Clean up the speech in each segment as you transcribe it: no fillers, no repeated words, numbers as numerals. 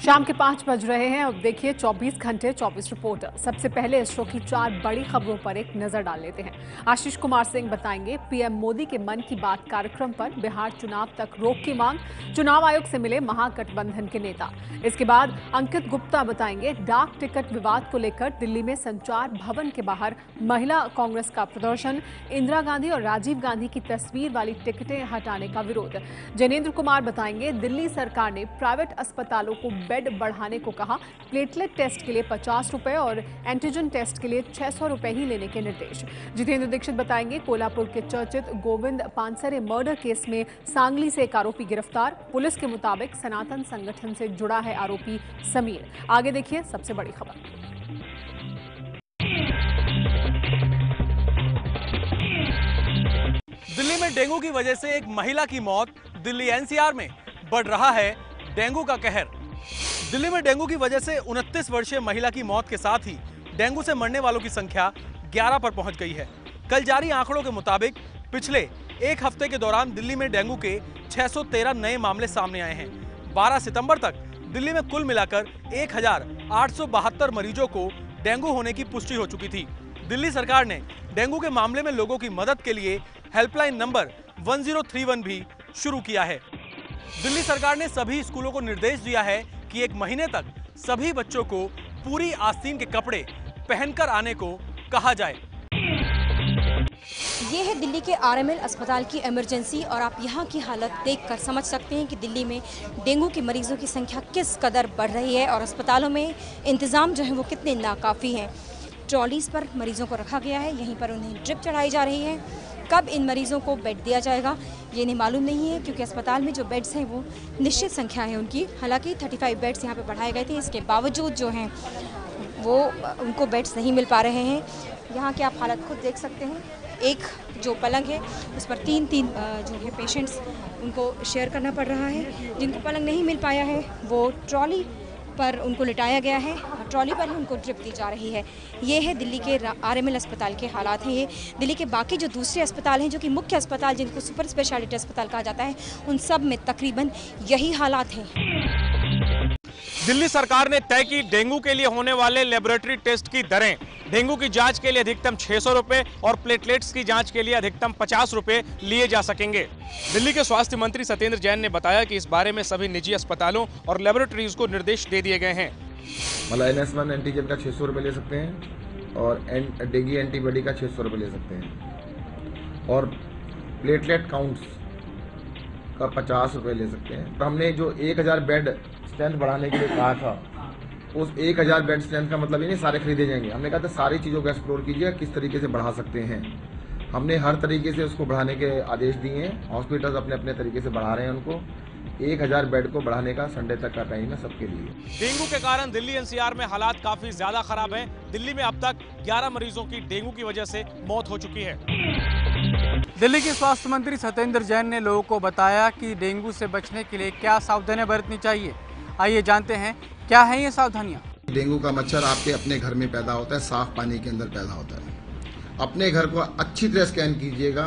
शाम के 5 बज रहे हैं। अब देखिए 24 घंटे 24 रिपोर्टर। सबसे पहले इस शो की 4 बड़ी खबरों पर एक नजर डाल लेते हैं। आशीष कुमार सिंह बताएंगे पीएम मोदी के मन की बात कार्यक्रम पर बिहार चुनाव तक रोक की मांग, चुनाव आयोग से मिले महागठबंधन के नेता। इसके बाद अंकित गुप्ता बताएंगे डाक टिकट विवाद को लेकर दिल्ली में संचार भवन के बाहर महिला कांग्रेस का प्रदर्शन, इंदिरा गांधी और राजीव गांधी की तस्वीर वाली टिकटें हटाने का विरोध। जैनेन्द्र कुमार बताएंगे दिल्ली सरकार ने प्राइवेट अस्पतालों को बेड बढ़ाने को कहा, प्लेटलेट टेस्ट के लिए 50 रुपए और एंटीजन टेस्ट के लिए 600 रुपए ही लेने के निर्देश। जितेंद्र दीक्षित बताएंगे कोल्हापुर के चर्चित गोविंद पानसरे मर्डर केस में सांगली से एक आरोपी गिरफ्तार। पुलिस के मुताबिक सनातन संगठन से जुड़ा है आरोपी समीर। आगे देखिए सबसे बड़ी खबर। दिल्ली में डेंगू की वजह से एक महिला की मौत। दिल्ली एनसीआर में बढ़ रहा है डेंगू का कहर। दिल्ली में डेंगू की वजह से 29 वर्षीय महिला की मौत के साथ ही डेंगू से मरने वालों की संख्या 11 पर पहुंच गई है। कल जारी आंकड़ों के मुताबिक पिछले एक हफ्ते के दौरान दिल्ली में डेंगू के 613 नए मामले सामने आए हैं। 12 सितंबर तक दिल्ली में कुल मिलाकर 1872 मरीजों को डेंगू होने की पुष्टि हो चुकी थी। दिल्ली सरकार ने डेंगू के मामले में लोगों की मदद के लिए हेल्पलाइन नंबर 1031 भी शुरू किया है। दिल्ली सरकार ने सभी स्कूलों को निर्देश दिया है कि 1 महीने तक सभी बच्चों को पूरी आस्तीन के कपड़े पहनकर आने को कहा जाए। ये है दिल्ली के आरएमएल अस्पताल की इमरजेंसी और आप यहाँ की हालत देखकर समझ सकते हैं कि दिल्ली में डेंगू के मरीजों की संख्या किस कदर बढ़ रही है और अस्पतालों में इंतज़ाम जो है वो कितने नाकाफ़ी हैं। ट्रॉलीज पर मरीजों को रखा गया है, यहीं पर उन्हें ड्रिप चढ़ाई जा रही है। कब इन मरीजों को बेड दिया जाएगा ये नहीं मालूम नहीं है, क्योंकि अस्पताल में जो बेड्स हैं वो निश्चित संख्या है उनकी। हालांकि 35 बेड्स यहाँ पे बढ़ाए गए थे, इसके बावजूद जो हैं वो उनको बेड्स नहीं मिल पा रहे हैं। यहाँ के आप हालत खुद देख सकते हैं। एक जो पलंग है उस पर 3 जो है पेशेंट्स उनको शेयर करना पड़ रहा है। जिनको पलंग नहीं मिल पाया है वो ट्रॉली पर उनको लिटाया गया है और ट्रॉली पर ही उनको ड्रिप दी जा रही है। ये है दिल्ली के आरएमएल अस्पताल के हालात हैं। ये दिल्ली के बाकी जो दूसरे अस्पताल हैं जो कि मुख्य अस्पताल जिनको सुपर स्पेशलिटी अस्पताल कहा जाता है उन सब में तकरीबन यही हालात हैं। दिल्ली सरकार ने तय की डेंगू के लिए होने वाले लेबोरेटरी टेस्ट की दरें। डेंगू की जांच के लिए अधिकतम 600 रुपए और प्लेटलेट्स की जांच के लिए अधिकतम 50 रुपए लिए जा सकेंगे। दिल्ली के स्वास्थ्य मंत्री सत्येंद्र जैन ने बताया कि इस बारे में सभी निजी अस्पतालों और लेबोरेटरीज को निर्देश दे दिए गए हैं। मतलब NS1 एंटीजन का 600 रुपए ले सकते हैं और डेंगू एंटीबॉडी का 600 रुपए ले सकते हैं और प्लेटलेट काउंट्स का 50 रुपए ले सकते हैं। तो हमने जो 1000 बेड स्ट्रेंथ बढ़ाने के लिए कहा था, उस 1000 बेड स्ट्रेंथ का मतलब ये नहीं सारे खरीदे जाएंगे। हमने कहा था सारी चीज़ों को एक्सप्लोर कीजिए किस तरीके से बढ़ा सकते हैं। हमने हर तरीके से उसको बढ़ाने के आदेश दिए हैं। हॉस्पिटल्स अपने अपने तरीके से बढ़ा रहे हैं उनको। 1000 बेड को बढ़ाने का संडे तक का टाइम है सबके लिए। डेंगू के कारण दिल्ली एनसीआर में हालात काफी ज्यादा खराब हैं। दिल्ली में अब तक 11 मरीजों की डेंगू की वजह से मौत हो चुकी है। दिल्ली के स्वास्थ्य मंत्री सत्येंद्र जैन ने लोगों को बताया कि डेंगू से बचने के लिए क्या सावधानियां बरतनी चाहिए। आइए जानते हैं क्या है ये सावधानियां। डेंगू का मच्छर आपके अपने घर में पैदा होता है, साफ पानी के अंदर पैदा होता है। अपने घर को अच्छी तरह स्कैन कीजिएगा।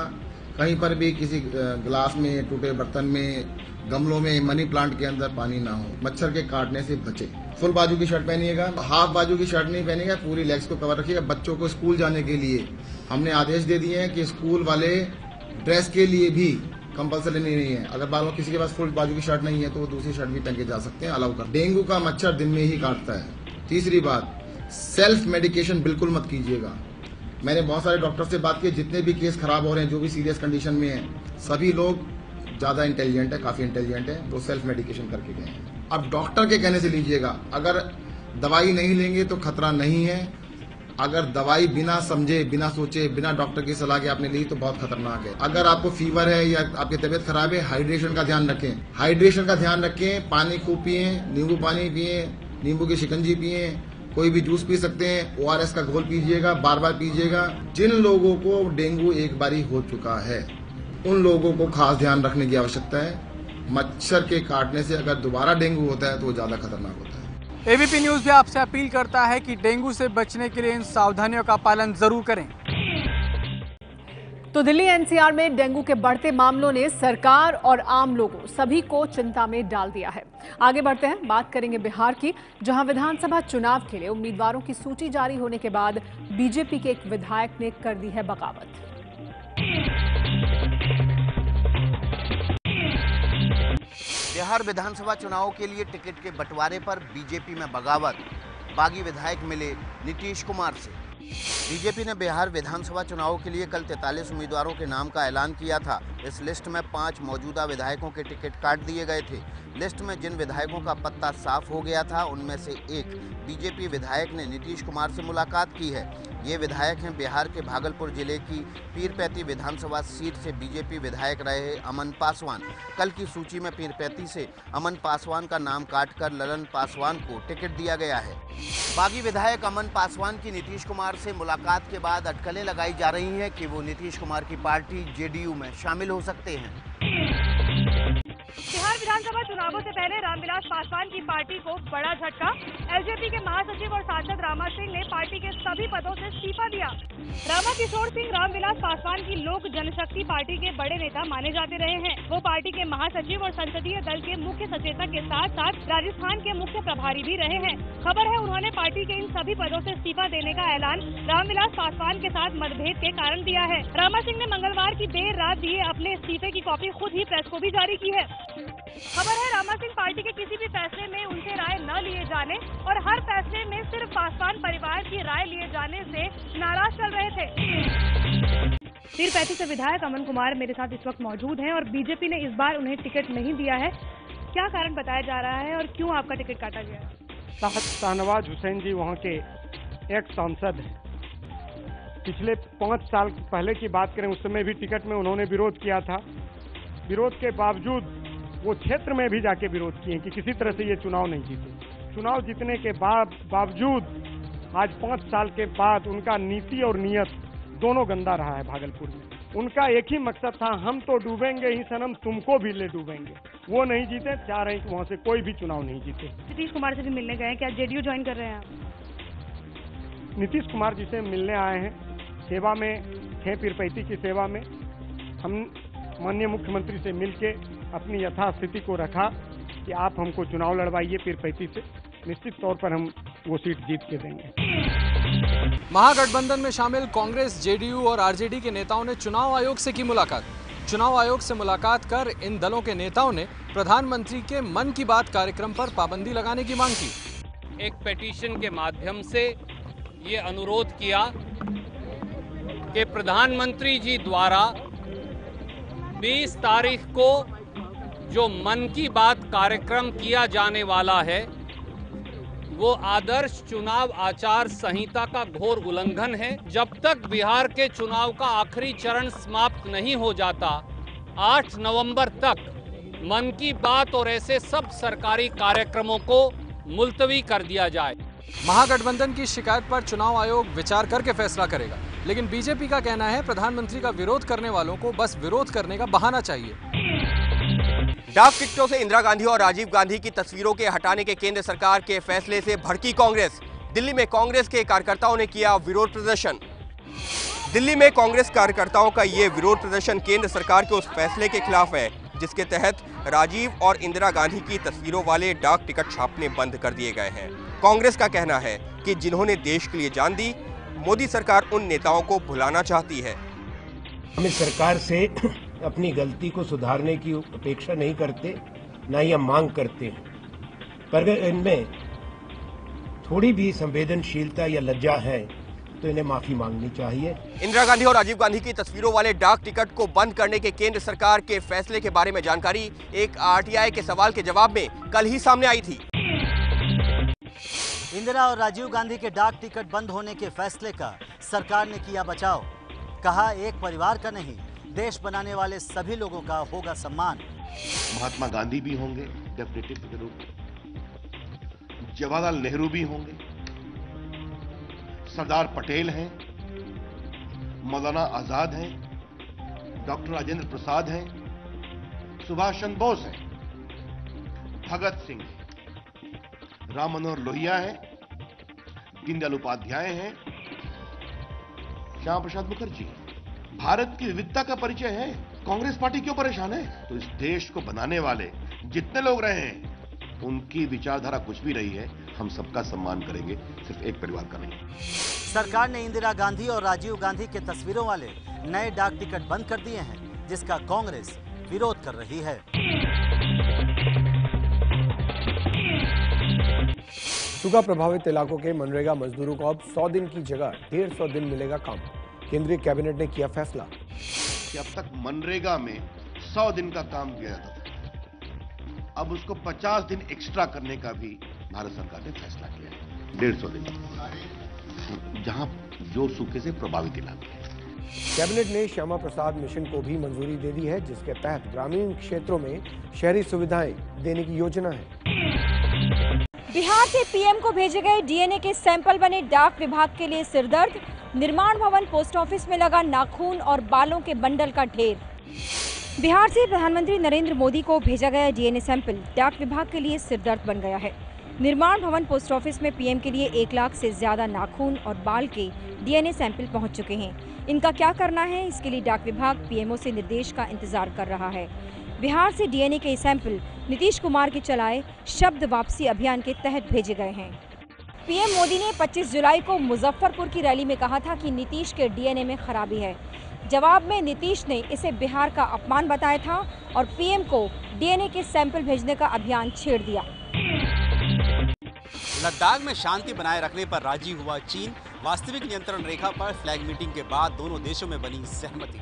कहीं पर भी किसी गिलास में, टूटे बर्तन में, गमलों में, मनी प्लांट के अंदर पानी ना हो। मच्छर के काटने से बचे। फुल बाजू की शर्ट पहनिएगा, हाफ बाजू की शर्ट नहीं पहनिएगा, पूरी लेग्स को कवर रखिएगा। बच्चों को स्कूल जाने के लिए हमने आदेश दे दिए हैं कि स्कूल वाले ड्रेस के लिए भी कंपल्सरी नहीं है। अगर बालों किसी के पास फुल बाजू की शर्ट नहीं है तो वो दूसरी शर्ट भी पहन के जा सकते हैं, अलाउ कर। डेंगू का मच्छर दिन में ही काटता है। तीसरी बात, सेल्फ मेडिकेशन बिल्कुल मत कीजिएगा। मैंने बहुत सारे डॉक्टर से बात की, जितने भी केस खराब हो रहे हैं, जो भी सीरियस कंडीशन में हैं, सभी लोग ज्यादा इंटेलिजेंट है, काफी इंटेलिजेंट है, तो सेल्फ मेडिकेशन करके गए हैं। अब डॉक्टर के कहने से लीजिएगा। अगर दवाई नहीं लेंगे तो खतरा नहीं है। अगर दवाई बिना समझे, बिना सोचे, बिना डॉक्टर की सलाह के आपने ली तो बहुत खतरनाक है। अगर आपको फीवर है या आपकी तबीयत खराब है, हाइड्रेशन का ध्यान रखें। हाइड्रेशन का ध्यान रखें। पानी खूब पिए, नींबू पानी पिए, नींबू की शिकंजी पिए, कोई भी जूस पी सकते हैं। ORS का घोल पीजिएगा, बार बार पीजिएगा। जिन लोगों को डेंगू एक बारी हो चुका है उन लोगों को खास ध्यान रखने की आवश्यकता है। मच्छर के काटने से अगर दोबारा डेंगू होता है तो वो ज्यादा खतरनाक होता है। एबीपी न्यूज़ भी आपसे अपील करता है कि डेंगू से बचने के लिए इन सावधानियों का पालन जरूर करें। तो दिल्ली एनसीआर में डेंगू के बढ़ते मामलों ने सरकार और आम लोगों सभी को चिंता में डाल दिया है। आगे बढ़ते हैं, बात करेंगे बिहार की, जहां विधानसभा चुनाव के लिए उम्मीदवारों की सूची जारी होने के बाद बीजेपी के एक विधायक ने कर दी है बगावत। बिहार विधानसभा चुनाव के लिए टिकट के बंटवारे पर बीजेपी में बगावत। बागी विधायक मिले नीतीश कुमार से। बीजेपी ने बिहार विधानसभा चुनाव के लिए कल 43 उम्मीदवारों के नाम का ऐलान किया था। इस लिस्ट में 5 मौजूदा विधायकों के टिकट काट दिए गए थे। लिस्ट में जिन विधायकों का पत्ता साफ हो गया था उनमें से एक बीजेपी विधायक ने नीतीश कुमार से मुलाकात की है। ये विधायक हैं बिहार के भागलपुर जिले की पीरपैती विधानसभा सीट से बीजेपी विधायक रहे अमन पासवान। कल की सूची में पीरपैती से अमन पासवान का नाम काटकर ललन पासवान को टिकट दिया गया है। बागी विधायक अमन पासवान की नीतीश कुमार से मुलाकात के बाद अटकलें लगाई जा रही हैं कि वो नीतीश कुमार की पार्टी जेडीयू में शामिल हो सकते हैं। बिहार विधानसभा चुनावों से पहले रामविलास पासवान की पार्टी को बड़ा झटका। एलजेपी के महासचिव और सांसद रामा सिंह ने पार्टी के सभी पदों से इस्तीफा दिया। रामा किशोर सिंह रामविलास पासवान की लोक जनशक्ति पार्टी के बड़े नेता माने जाते रहे हैं। वो पार्टी के महासचिव और संसदीय दल के मुख्य सचेतक के साथ साथ राजस्थान के मुख्य प्रभारी भी रहे हैं। खबर है उन्होंने पार्टी के इन सभी पदों से इस्तीफा देने का ऐलान रामविलास पासवान के साथ मतभेद के कारण दिया है। रामा सिंह ने मंगलवार की देर रात दिए अपने इस्तीफे की कॉपी खुद ही प्रेस को भी जारी की है। खबर है रामा सिंह पार्टी के किसी भी फैसले में उनसे राय न लिए जाने और हर फैसले में सिर्फ पासवान परिवार की राय लिए जाने से नाराज चल रहे थे। पीरपैती से विधायक अमन कुमार मेरे साथ इस वक्त मौजूद हैं और बीजेपी ने इस बार उन्हें टिकट नहीं दिया है। क्या कारण बताया जा रहा है और क्यों आपका टिकट काटा गया है? शाहनवाज हुसैन जी वहाँ के एक सांसद हैं। पिछले 5 साल पहले की बात करें उस समय भी टिकट में उन्होंने विरोध किया था। विरोध के बावजूद वो क्षेत्र में भी जाके विरोध किए कि किसी तरह से ये चुनाव नहीं जीते। चुनाव जीतने के बावजूद आज 5 साल के बाद उनका नीति और नियत दोनों गंदा रहा है भागलपुर में। उनका एक ही मकसद था, हम तो डूबेंगे ही सनम, तुमको भी ले डूबेंगे। वो नहीं जीते, चाह रहे हैं कि वहाँ से कोई भी चुनाव नहीं जीते। नीतीश कुमार से भी मिलने गए हैं, क्या जेडीयू ज्वाइन कर रहे हैं आप? नीतीश कुमार जी से मिलने आए हैं, सेवा में थे, पीरपैती की सेवा में। हम माननीय मुख्यमंत्री से मिलके अपनी यथास्थिति को रखा कि आप हमको चुनाव लड़वाइए पीरपैती से, निश्चित तौर पर हम वो सीट जीत के देंगे। महागठबंधन में शामिल कांग्रेस, जेडीयू और आरजेडी के नेताओं ने चुनाव आयोग से की मुलाकात। चुनाव आयोग से मुलाकात कर इन दलों के नेताओं ने प्रधानमंत्री के मन की बात कार्यक्रम पर पाबंदी लगाने की मांग की। एक पिटीशन के माध्यम से ये अनुरोध किया कि प्रधानमंत्री जी द्वारा 20 तारीख को जो मन की बात कार्यक्रम किया जाने वाला है वो आदर्श चुनाव आचार संहिता का घोर उल्लंघन है। जब तक बिहार के चुनाव का आखिरी चरण समाप्त नहीं हो जाता 8 नवंबर तक मन की बात और ऐसे सब सरकारी कार्यक्रमों को मुलतवी कर दिया जाए। महागठबंधन की शिकायत पर चुनाव आयोग विचार करके फैसला करेगा, लेकिन बीजेपी का कहना है प्रधानमंत्री का विरोध करने वालों को बस विरोध करने का बहाना चाहिए। डाक टिकटों से इंदिरा गांधी और राजीव गांधी की तस्वीरों के हटाने के केंद्र सरकार के फैसले से भड़की कांग्रेस। दिल्ली में कांग्रेस के कार्यकर्ताओं ने किया विरोध प्रदर्शन। दिल्ली में कांग्रेस कार्यकर्ताओं का ये विरोध प्रदर्शन केंद्र सरकार के उस फैसले के खिलाफ है जिसके तहत राजीव और इंदिरा गांधी की तस्वीरों वाले डाक टिकट छापने बंद कर दिए गए हैं। कांग्रेस का कहना है कि जिन्होंने देश के लिए जान दी, मोदी सरकार उन नेताओं को भुलाना चाहती है। हम इस सरकार से अपनी गलती को सुधारने की अपेक्षा नहीं करते, ना ही हम मांग करते हैं, पर अगर इनमें थोड़ी भी संवेदनशीलता या लज्जा है तो इन्हें माफी मांगनी चाहिए। इंदिरा गांधी और राजीव गांधी की तस्वीरों वाले डाक टिकट को बंद करने के केंद्र सरकार के फैसले के बारे में जानकारी एक आरटीआई के सवाल के जवाब में कल ही सामने आई थी। इंदिरा और राजीव गांधी के डाक टिकट बंद होने के फैसले का सरकार ने किया बचाव। कहा एक परिवार का नहीं, देश बनाने वाले सभी लोगों का होगा सम्मान। महात्मा गांधी भी होंगे डेफिनेटिव के रूप में, जवाहरलाल नेहरू भी होंगे, सरदार पटेल हैं, मौलाना आजाद हैं, डॉक्टर राजेंद्र प्रसाद हैं, सुभाष चंद्र बोस हैं, भगत सिंह हैं, राम मनोहर लोहिया हैं, दीनदयाल उपाध्याय हैं, श्यामा प्रसाद मुखर्जी हैं। भारत की विविधता का परिचय है। कांग्रेस पार्टी क्यों परेशान है? तो इस देश को बनाने वाले जितने लोग रहे हैं उनकी विचारधारा कुछ भी रही है, हम सबका सम्मान करेंगे, सिर्फ एक परिवार का नहीं। सरकार ने इंदिरा गांधी और राजीव गांधी के तस्वीरों वाले नए डाक टिकट बंद कर दिए हैं, जिसका कांग्रेस विरोध कर रही है। सूखा प्रभावित इलाकों के मनरेगा मजदूरों को अब 100 दिन की जगह 150 दिन मिलेगा काम। केंद्रीय कैबिनेट ने किया फैसला कि अब तक मनरेगा में 100 दिन का काम किया जाता था, अब उसको 50 दिन एक्स्ट्रा करने का भी भारत सरकार ने फैसला किया है। 150 दिन, जहां जो सूखे से प्रभावित इलाके हैं। कैबिनेट ने श्यामा प्रसाद मिशन को भी मंजूरी दे दी है, जिसके तहत ग्रामीण क्षेत्रों में शहरी सुविधाएं देने की योजना है। बिहार से पीएम को भेजे गए डीएनए के सैंपल बने डाक विभाग के लिए सिरदर्द। निर्माण भवन पोस्ट ऑफिस में लगा नाखून और बालों के बंडल का ढेर। बिहार से प्रधानमंत्री नरेंद्र मोदी को भेजा गया डीएनए सैंपल डाक विभाग के लिए सिरदर्द बन गया है। निर्माण भवन पोस्ट ऑफिस में पीएम के लिए 1 लाख से ज्यादा नाखून और बाल के डीएनए सैंपल पहुंच चुके हैं। इनका क्या करना है, इसके लिए डाक विभाग पीएमओ से निर्देश का इंतजार कर रहा है। बिहार से डीएनए के सैंपल नीतीश कुमार के चलाए शब्द वापसी अभियान के तहत भेजे गए हैं। पीएम मोदी ने 25 जुलाई को मुजफ्फरपुर की रैली में कहा था कि नीतीश के डीएनए में खराबी है। जवाब में नीतीश ने इसे बिहार का अपमान बताया था और पीएम को डीएनए के सैंपल भेजने का अभियान छेड़ दिया। लद्दाख में शांति बनाए रखने पर राजी हुआ चीन। वास्तविक नियंत्रण रेखा पर फ्लैग मीटिंग के बाद दोनों देशों में बनी सहमति।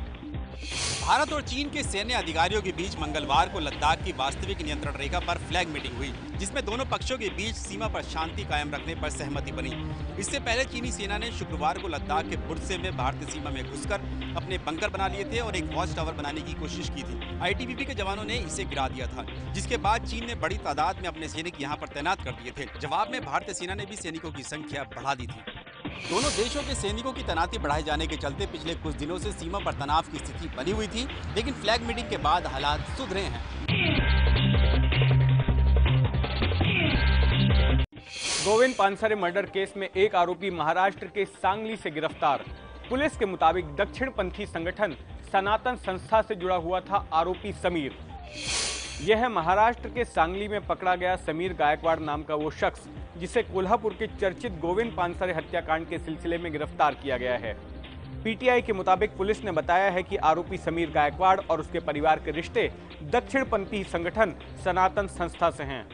भारत और चीन के सैन्य अधिकारियों के बीच मंगलवार को लद्दाख की वास्तविक नियंत्रण रेखा पर फ्लैग मीटिंग हुई, जिसमें दोनों पक्षों के बीच सीमा पर शांति कायम रखने पर सहमति बनी। इससे पहले चीनी सेना ने शुक्रवार को लद्दाख के बुर्से में भारतीय सीमा में घुसकर अपने बंकर बना लिए थे और एक वॉच टावर बनाने की कोशिश की थी। आईटीबीपी के जवानों ने इसे गिरा दिया था, जिसके बाद चीन ने बड़ी तादाद में अपने सैनिक यहाँ पर तैनात कर दिए थे। जवाब में भारतीय सेना ने भी सैनिकों की संख्या बढ़ा दी थी। दोनों देशों के सैनिकों की तैनाती बढ़ाए जाने के चलते पिछले कुछ दिनों से सीमा पर तनाव की स्थिति बनी हुई थी, लेकिन फ्लैग मीटिंग के बाद हालात सुधरे हैं। गोविंद पानसरे मर्डर केस में एक आरोपी महाराष्ट्र के सांगली से गिरफ्तार। पुलिस के मुताबिक दक्षिणपंथी संगठन सनातन संस्था से जुड़ा हुआ था आरोपी समीर। यह है महाराष्ट्र के सांगली में पकड़ा गया समीर गायकवाड़ नाम का वो शख्स जिसे कोल्हापुर के चर्चित गोविंद पानसरे हत्याकांड के सिलसिले में गिरफ्तार किया गया है। पीटीआई के मुताबिक पुलिस ने बताया है कि आरोपी समीर गायकवाड़ और उसके परिवार के रिश्ते दक्षिणपंथी संगठन सनातन संस्था से हैं।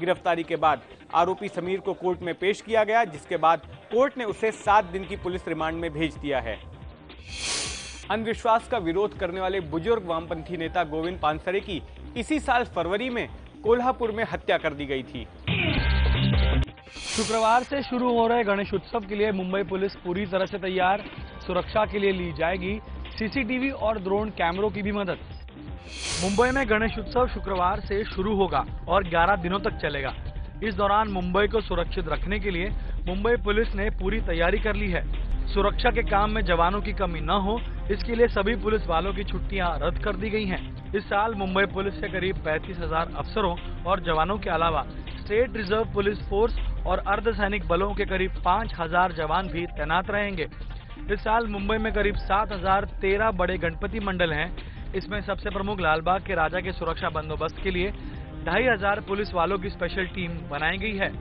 गिरफ्तारी के बाद आरोपी समीर को कोर्ट में पेश किया गया, जिसके बाद कोर्ट ने उसे 7 दिन की पुलिस रिमांड में भेज दिया है। अंधविश्वास का विरोध करने वाले बुजुर्ग वामपंथी नेता गोविंद पानसरे की इसी साल फरवरी में कोल्हापुर में हत्या कर दी गई थी। शुक्रवार से शुरू हो रहे गणेश उत्सव के लिए मुंबई पुलिस पूरी तरह से तैयार। सुरक्षा के लिए ली जाएगी सीसीटीवी और ड्रोन कैमरों की भी मदद। मुंबई में गणेश उत्सव शुक्रवार से शुरू होगा और 11 दिनों तक चलेगा। इस दौरान मुंबई को सुरक्षित रखने के लिए मुंबई पुलिस ने पूरी तैयारी कर ली है। सुरक्षा के काम में जवानों की कमी न हो, इसके लिए सभी पुलिस वालों की छुट्टियां रद्द कर दी गई हैं। इस साल मुंबई पुलिस से करीब 35,000 अफसरों और जवानों के अलावा स्टेट रिजर्व पुलिस फोर्स और अर्धसैनिक बलों के करीब 5,000 जवान भी तैनात रहेंगे। इस साल मुंबई में करीब 7,013 बड़े गणपति मंडल हैं। इसमें सबसे प्रमुख लालबाग के राजा के सुरक्षा बंदोबस्त के लिए 2,500 पुलिस वालों की स्पेशल टीम बनाई गई है।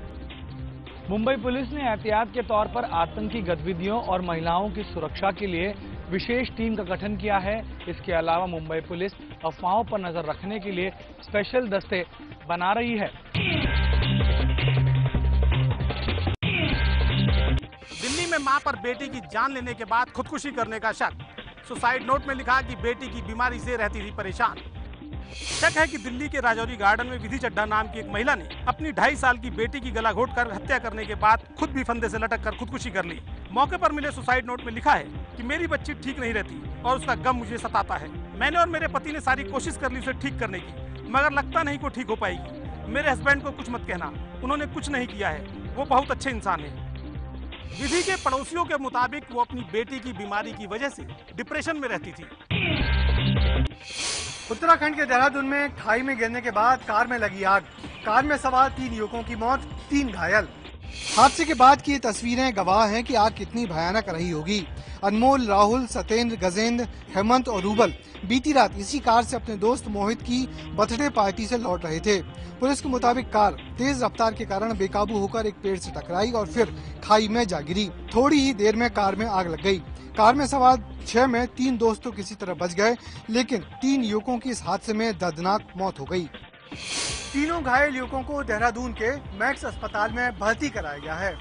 मुंबई पुलिस ने एहतियात के तौर पर आतंकी गतिविधियों और महिलाओं की सुरक्षा के लिए विशेष टीम का गठन किया है। इसके अलावा मुंबई पुलिस अफवाहों पर नजर रखने के लिए स्पेशल दस्ते बना रही है। दिल्ली में मां पर बेटी की जान लेने के बाद खुदकुशी करने का शक। सुसाइड नोट में लिखा कि बेटी की बीमारी से रहती थी परेशान। शक है कि दिल्ली के राजौरी गार्डन में विधि चड्ढा नाम की एक महिला ने अपनी 2.5 साल की बेटी की गला घोंटकर हत्या करने के बाद खुद भी फंदे से लटक कर खुदकुशी कर ली। मौके पर मिले सुसाइड नोट में लिखा है कि मेरी बच्ची ठीक नहीं रहती और उसका गम मुझे सताता है। मैंने और मेरे पति ने सारी कोशिश कर ली उसे ठीक करने की, मगर लगता नहीं को ठीक हो पाएगी। मेरे हस्बैंड को कुछ मत कहना, उन्होंने कुछ नहीं किया है, वो बहुत अच्छे इंसान है। विधि के पड़ोसियों के मुताबिक वो अपनी बेटी की बीमारी की वजह से डिप्रेशन में रहती थी। उत्तराखंड के देहरादून में खाई में गिरने के बाद कार में लगी आग। कार में सवार 3 युवकों की मौत, 3 घायल। हादसे के बाद की ये तस्वीरें गवाह हैं कि आग कितनी भयानक रही होगी। अनमोल, राहुल, सत्येंद्र, गजेंद्र, हेमंत और रूबल बीती रात इसी कार से अपने दोस्त मोहित की बर्थडे पार्टी से लौट रहे थे। पुलिस के मुताबिक कार तेज रफ्तार के कारण बेकाबू होकर एक पेड़ से टकराई और फिर खाई में जा गिरी। थोड़ी ही देर में कार में आग लग गई। कार में सवार 6 में 3 दोस्त तो किसी तरह बच गए, लेकिन 3 युवकों की इस हादसे में दर्दनाक मौत हो गई। तीनों घायल युवकों को देहरादून के मैक्स अस्पताल में भर्ती कराया गया है।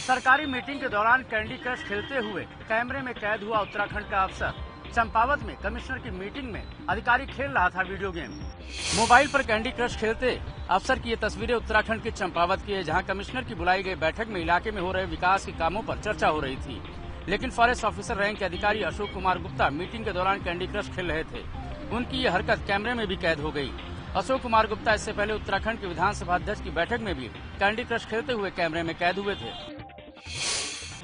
सरकारी मीटिंग के दौरान कैंडी क्रश खेलते हुए कैमरे में कैद हुआ उत्तराखंड का अफसर। चंपावत में कमिश्नर की मीटिंग में अधिकारी खेल रहा था वीडियो गेम। मोबाइल पर कैंडी क्रश खेलते अफसर की ये तस्वीरें उत्तराखंड के चंपावत की है, जहां कमिश्नर की बुलाई गई बैठक में इलाके में हो रहे विकास के कामों पर चर्चा हो रही थी। लेकिन फॉरेस्ट ऑफिसर रैंक के अधिकारी अशोक कुमार गुप्ता मीटिंग के दौरान कैंडी क्रश खेल रहे थे। उनकी ये हरकत कैमरे में भी कैद हो गई। अशोक कुमार गुप्ता इससे पहले उत्तराखंड के विधानसभा अध्यक्ष की बैठक में भी कैंडी क्रश खेलते हुए कैमरे में कैद हुए थे।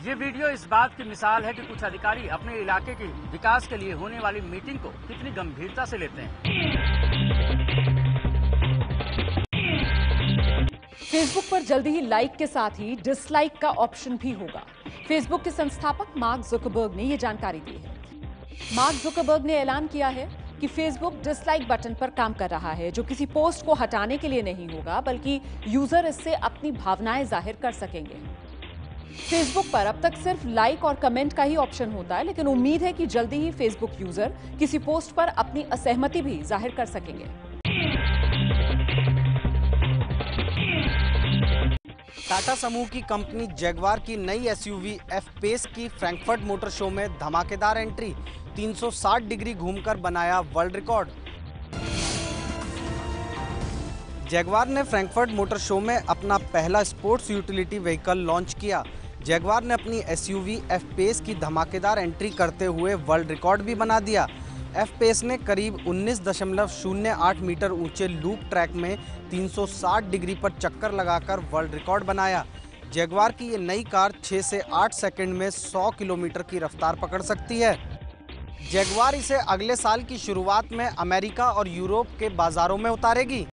ये वीडियो इस बात की मिसाल है कि कुछ अधिकारी अपने इलाके के विकास के लिए होने वाली मीटिंग को कितनी गंभीरता से लेते हैं। फेसबुक पर जल्दी ही लाइक के साथ ही डिसलाइक का ऑप्शन भी होगा। फेसबुक के संस्थापक मार्क जुकरबर्ग ने ये जानकारी दी है। मार्क जुकरबर्ग ने ऐलान किया है कि फेसबुक डिसलाइक बटन पर काम कर रहा है, जो किसी पोस्ट को हटाने के लिए नहीं होगा, बल्कि यूजर इससे अपनी भावनाएं जाहिर कर सकेंगे। फेसबुक पर अब तक सिर्फ लाइक और कमेंट का ही ऑप्शन होता है, लेकिन उम्मीद है कि जल्दी ही फेसबुक यूजर किसी पोस्ट पर अपनी असहमति भी जाहिर कर सकेंगे। टाटा समूह की कंपनी जैगवार की नई एसयूवी एफ-पेस की फ्रैंकफर्ट मोटर शो में धमाकेदार एंट्री। 360 डिग्री घूमकर बनाया वर्ल्ड रिकॉर्ड। जैगवार ने फ्रैंकफर्ट मोटर शो में अपना पहला स्पोर्ट्स यूटिलिटी व्हीकल लॉन्च किया। जैगवार ने अपनी एसयूवी एफ-पेस की धमाकेदार एंट्री करते हुए वर्ल्ड रिकॉर्ड भी बना दिया। एफ-पेस ने करीब 19.08 मीटर ऊंचे लूप ट्रैक में 360 डिग्री पर चक्कर लगाकर वर्ल्ड रिकॉर्ड बनाया। जैगवार की ये नई कार 6 से 8 सेकंड में 100 किलोमीटर की रफ्तार पकड़ सकती है। जैगवार इसे अगले साल की शुरुआत में अमेरिका और यूरोप के बाजारों में उतारेगी।